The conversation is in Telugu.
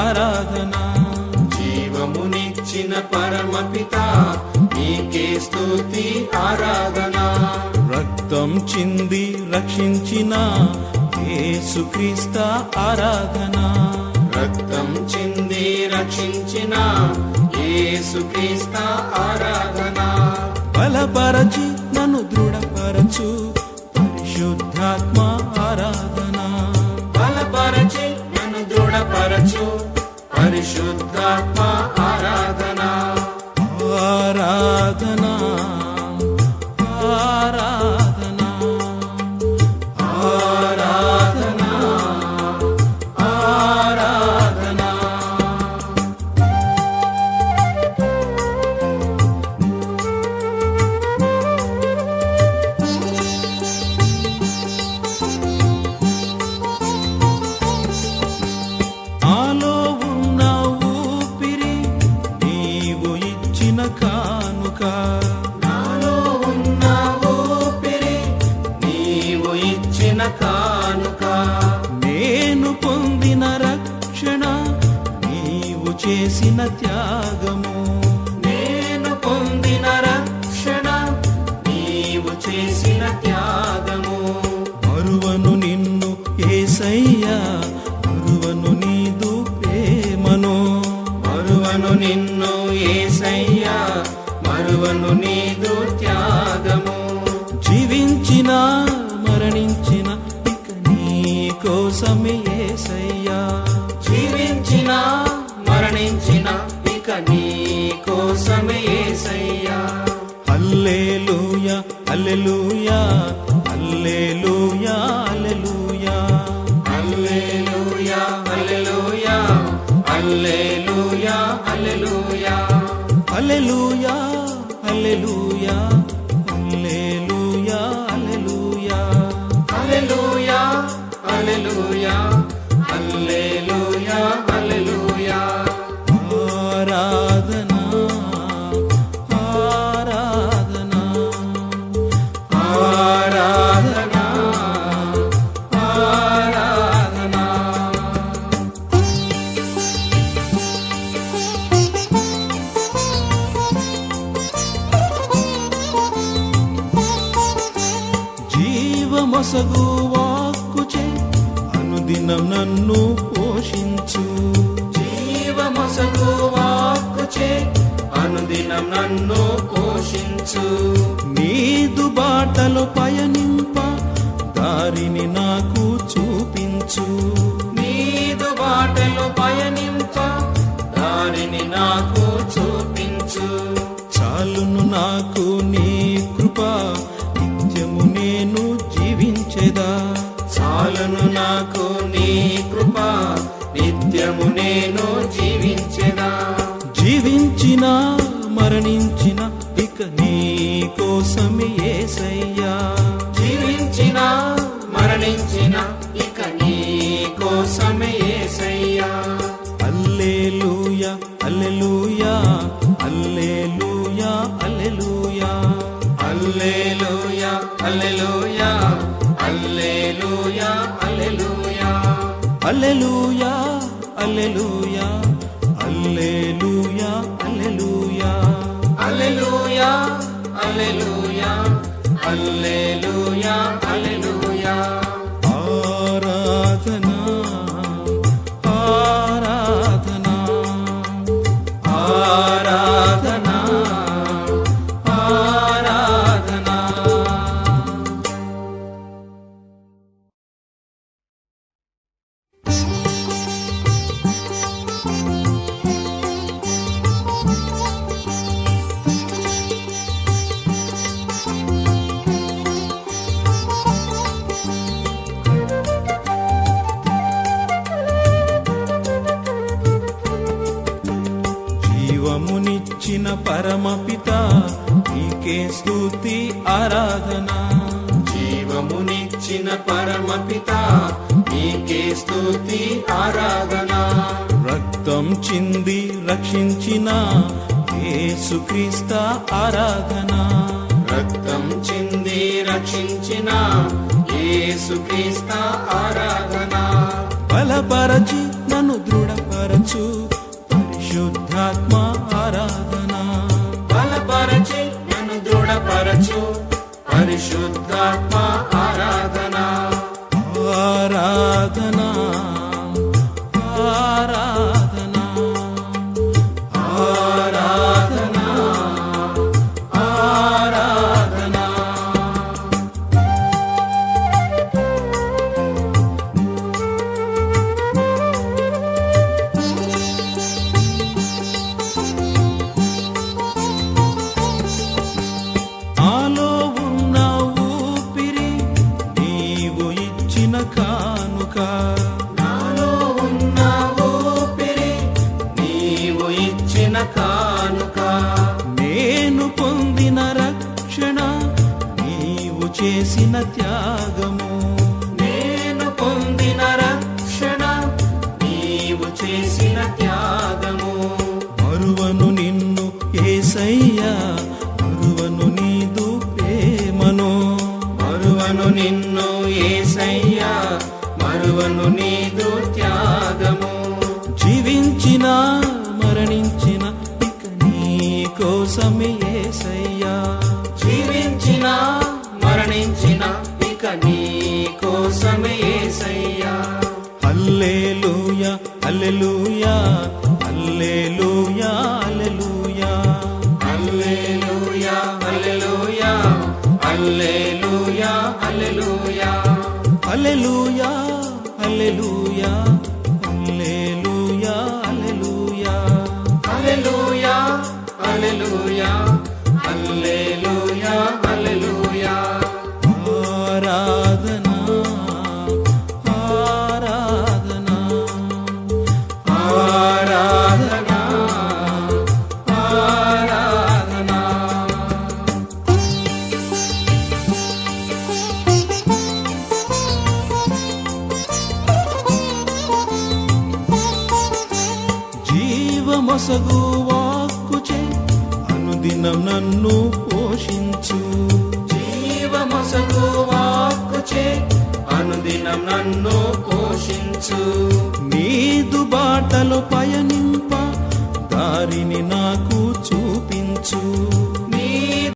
ఆరాధన. జీవమునిచ్చిన పరమపిత నీకే స్తుతి ఆరాధన. రక్తం చింది రక్షించిన యేసుక్రీస్త ఆరాధన. రక్తం చింది రక్షించిన యేసుక్రీస్త ఆరాధన. బలపరచి నన్ను దృఢపరచు పరిశుద్ధాత్మ ఆరాధన. బలపరచి నన్ను దృఢపరచు పరిశుద్ధాత్మ ఆరాధన. ఆరాధన ఆరాధన ఆరాధన ఆరాధన. నాలో ఉన్న ఊపిరి నీవు ఇచ్చిన కానుక. నాలో ఉన్న ఊపిరి నీవు ఇచ్చిన కానుక. నేను పొందిన రక్షణ నీవు చేసిన త్యాగము. నేను పొందిన రక్షణ నీవు చేసిన త్యాగము. మరువను నిన్ను యేసయ్యా, మరువను నీదు ప్రేమను. మరువను నిన్ను యేసయ్యా, మరువను నీదు త్యాగము. జీవించిన మరణించిన ఇక నీ కోసమే యేసయ్యా. జీవించిన మరణించిన ఇక నీ కోసమే యేసయ్యా. హల్లెలూయా హల్లెలూయా హల్లెలూయా హల్లెలూయా హల్లెలూయా హల్లెలూయా హల్లెలూయా హల్లెలూయా హల్లెలూయా హల్లెలూయా హల్లెలూయా హల్లెలూయా హల్లెలూయా హల్లెలూయా హల్లెలూయా హల్లెలూయా. ఆరాధన ఆరాధన ఆరాధన ఆరాధన. జీవమొసగు వాక్కుచే అనుదినం నన్ను పోషించు. జీవమొసగు వాక్కుచే అనుదినం నన్ను పోషించు. నీదు బాటలో పయనింప దారిని నాకు చూపించు. నీదు బాటలో పయనింప దారిని నాకు చూపించు. చాలును నాకు నీ కృప, నిత్యము నేను జీవించెదా. చాలును నాకు నీ కృప, నిత్యము నేను జీవించెదా. జీవించిన మరణించిన ఇక నీ కోసమే యేసయ్యా. జీవించిన మరణించిన ఇక నీ కోసమే యేసయ్యా. హల్లెలూయా హల్లెలూయా హల్లెలూయా హల్లెలూయా హల్లెలూయా హల్లెలూయా హల్లెలూయా హల్లెలూయా హల్లెలూయా హల్లెలూయా హల్లెలూయా హల్లెలూయా హల్లెలూయా హల్లెలూయా హల్లెలూయా హల్లెలూయా. ఆరాధన ఆరాధన ఆరాధన ఆరాధన. జీవమునిచ్చిన పరమపిత నీకే స్తుతి ఆరాధన. జీవమునిచ్చిన పరమపిత నీకే స్తుతి ఆరాధన. రక్తం చింది రక్షించిన యేసుక్రీస్త ఆరాధన. రక్తం చింది రక్షించిన యేసుక్రీస్త ఆరాధన. బలపరచి నన్ను దృఢపరచు పరిశుద్ధాత్మ ఆరాధన బలపరచి నన్ను దృఢపరచు పరిశుద్ధాత్మ ఆరాధన ఆరాధన ఆరాధన ఆరాధన ఆరాధన ఆలో ఉన్న ఊపిరి నీవు ఇచ్చిన కానుక నాలో ఉన్న ఊపిరి నీవు ఇచ్చిన కానుక నేను పొందిన రక్షణ నీవు చేసిన త్యాగము నేను పొందిన రక్షణ నీవు చేసిన త్యాగము మరువను నిన్ను యేసయ్యా మరువను నీదు ప్రేమను మరువను నిన్ను యేసయ్యా మరువను నీదు త్యాగము జీవించిన మరణించిన ఇక నీ కోసమే యేసయ్యా జీవించిన మరణించిన ఇక నీ కోసమే యేసయ్యా హల్లెలూయా హల్లెలూయా హల్లెలూయా హల్లెలూయా హల్లెలూయా హల్లెలూయా హల్లెలూయా హల్లెలూయా హల్లెలూయా హల్లెలూయా హల్లెలూయా హల్లెలూయా హల్లెలూయా హల్లెలూయా హల్లెలూయా హల్లెలూయా ఆరాధన ఆరాధన ఆరాధన ఆరాధన జీవమసగు వాక్కుచే అనుదినం నన్ను పోషించు జీవమసగు వాక్కుచే అనుదినం నన్ను పోషించు నీదు బాటలు పయనింప దారిని నాకు చూపించు